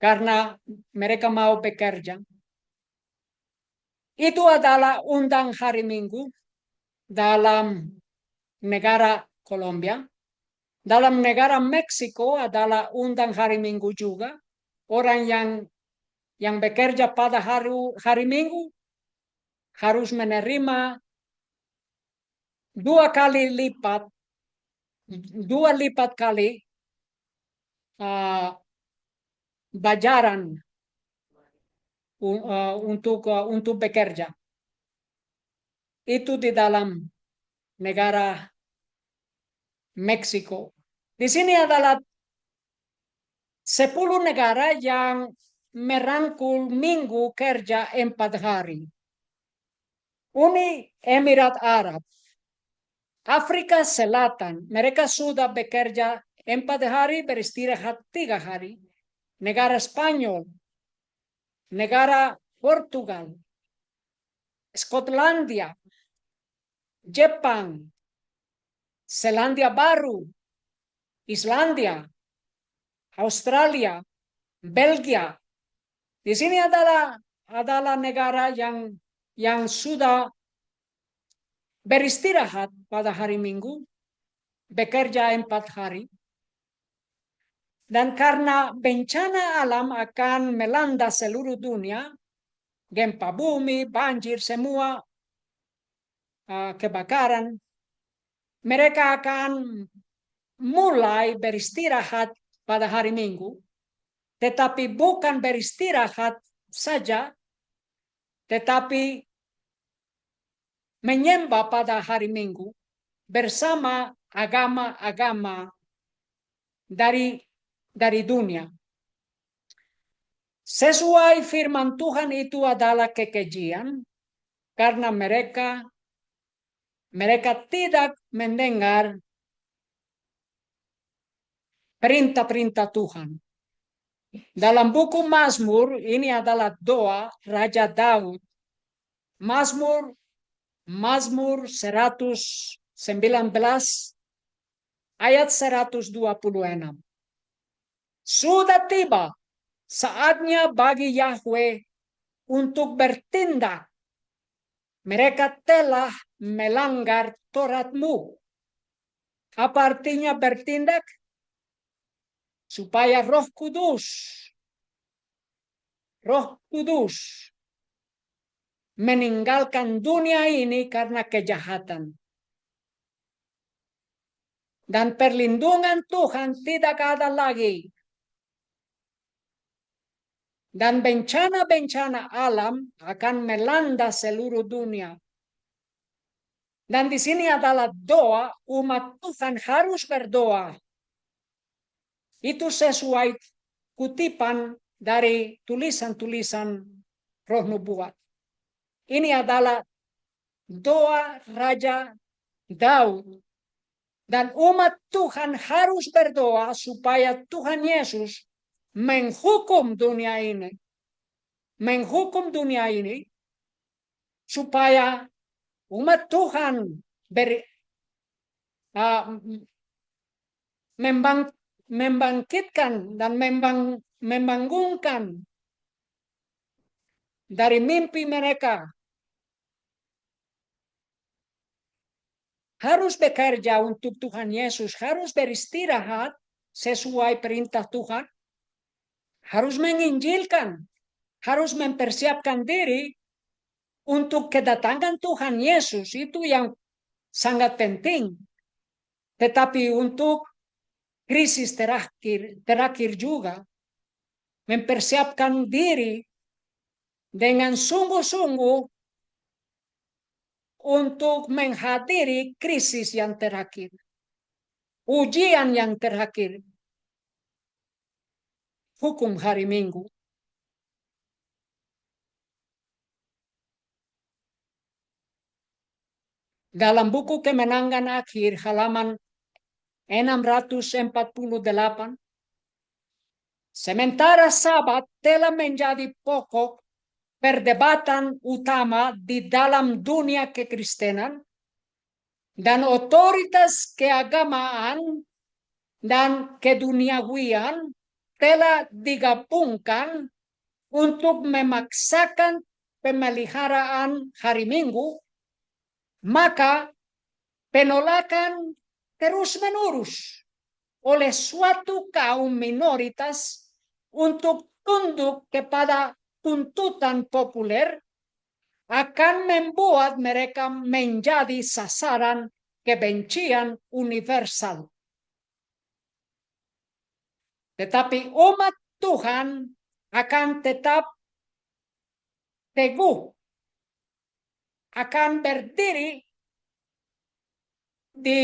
karena mereka mau bekerja. Itu adalah undang hari Minggu dalam negara Kolombia. Dalam negara Meksiko adalah undang hari Minggu juga. Orang yang bekerja pada hari Minggu harus menerima dua lipat kali bayaran untuk bekerja. Itu di dalam negara Meksiko. Di sini adalah 10 negara yang merangkul minggu kerja 4 hari. Uni Emirat Arab, Afrika Selatan, mereka sudah bekerja 4 hari, beristirahat 3 hari. Negara Spanyol, negara Portugal, Skotlandia, Jepang, Selandia Baru, Islandia, Australia, Belgia. Di sini adalah negara yang sudah beristirahat pada hari Minggu, bekerja 4 hari. Dan karena bencana alam akan melanda seluruh dunia, gempa bumi, banjir, semua kebakaran, mereka akan mulai beristirahat pada hari Minggu, tetapi bukan beristirahat saja, tetapi menyembah pada hari Minggu bersama agama-agama dari dunia. Sesuai firman Tuhan itu adalah kekejian karena mereka tidak mendengar perintah-perintah Tuhan. Dalam buku Mazmur, ini adalah doa Raja Daud. Mazmur 119 ayat 126. Sudah tiba saatnya bagi Yahweh untuk bertindak. Mereka telah melanggar Taurat-Mu. Apa artinya bertindak? Supaya Roh Kudus meninggalkan dunia ini karena kejahatan. Dan perlindungan Tuhan tidak ada lagi. Dan bencana-bencana alam akan melanda seluruh dunia. Dan di sini adalah doa, umat Tuhan harus berdoa. Itu sesuai kutipan dari tulisan-tulisan Roh Nubuat. Ini adalah doa Raja Daud. Dan umat Tuhan harus berdoa supaya Tuhan Yesus menghukum dunia ini. Menghukum dunia ini supaya umat Tuhan membangkitkan dan membangunkan dari mimpi mereka. Harus bekerja untuk Tuhan Yesus, harus beristirahat sesuai perintah Tuhan, harus menginjilkan, harus mempersiapkan diri untuk kedatangan Tuhan Yesus. Itu yang sangat penting. Tetapi untuk krisis terakhir juga, mempersiapkan diri dengan sungguh-sungguh untuk menghadiri krisis yang terakhir. Ujian yang terakhir. Hukum hari Minggu. Dalam buku Kemenangan Akhir halaman 648, sementara Sabat telah menjadi pokok perdebatan utama di dalam dunia kekristenan, dan otoritas keagamaan dan keduniawian telah digabungkan untuk memaksakan pemeliharaan hari Minggu, maka penolakan terus-menerus oleh suatu kaum minoritas untuk tunduk kepada tuntutan populer akan membuat mereka menjadi sasaran kebencian universal. Tetapi umat Tuhan akan tetap teguh, akan berdiri di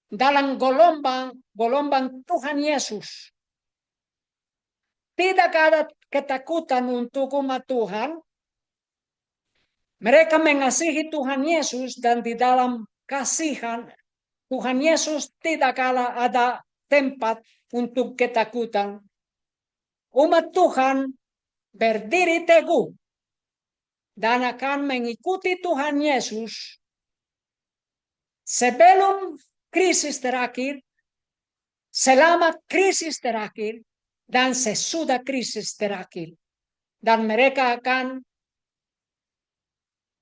dalam gelombang Tuhan Yesus. Tidak ada ketakutan untuk umat Tuhan. Mereka mengasihi Tuhan Yesus dan di dalam kasihan Tuhan Yesus tidak ada tempat untuk ketakutan. Umat Tuhan berdiri teguh dan akan mengikuti Tuhan Yesus sebelum krisis terakhir, selama krisis terakhir, dan sesudah krisis terakhir. Dan mereka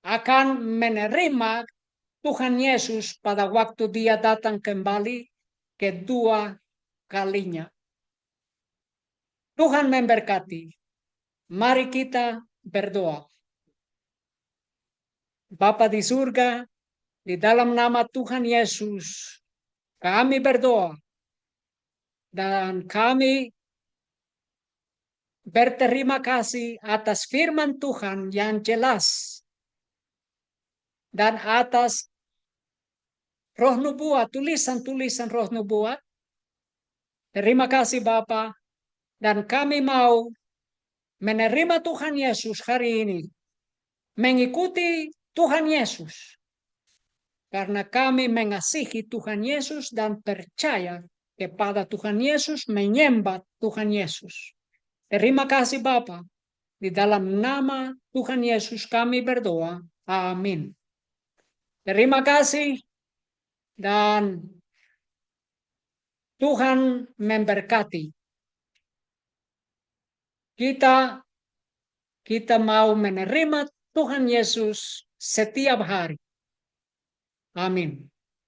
akan menerima Tuhan Yesus pada waktu Dia datang kembali kedua kalinya. Tuhan memberkati. Mari kita berdoa. Bapa di surga, di dalam nama Tuhan Yesus, kami berdoa dan kami berterima kasih atas firman Tuhan yang jelas dan atas roh nubuat, tulisan-tulisan roh nubuat. Terima kasih Bapa, dan kami mau menerima Tuhan Yesus hari ini, mengikuti Tuhan Yesus, karena kami mengasihi Tuhan Yesus dan percaya kepada Tuhan Yesus, menyembah Tuhan Yesus. Terima kasih Bapa. Di dalam nama Tuhan Yesus kami berdoa. Amin. Terima kasih dan Tuhan memberkati. Kita mau menerima Tuhan Yesus setiap hari. Amin.